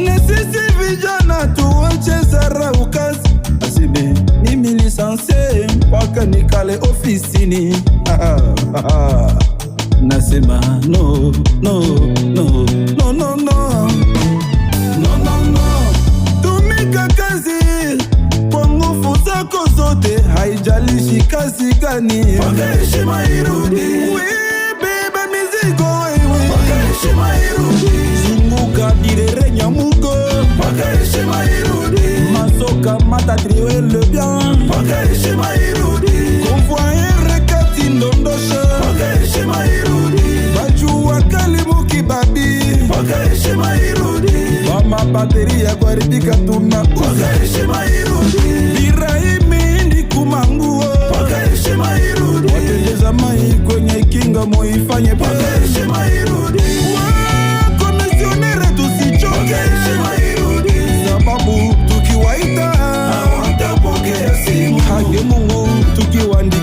Na sisi vijana tuache zarau kazi. Aseme mimi lisanse mpaka nikale ofisini. Nasema no, no, no, no, no, no. No, no, no. Tumika kazi kwa nguvu zako zote, haijalishi kazi gani. Mpaka heshima irudi. Beba mizigo wewe, mpaka heshima irudi. Zunguka direre nyamugo, mpaka heshima irudi. Masoka matatriwe le bien, mpaka heshima irudi. Convoyer rekati ndondosha, mpaka heshima irudi. Bajua kalimu kibabi, mpaka heshima irudi. Mama bateri ya kuharibika tuna, mpaka heshima irudi. Birahimi ndi kumanguo, mpaka heshima irudi. Watengeza mai kwenye kinga muifanye, mpaka heshima irudi. Komisionere tusichoke, mpaka heshima irudi. Sababu tukiwaita hawatapokea simu. Hage Mungu tukiwandi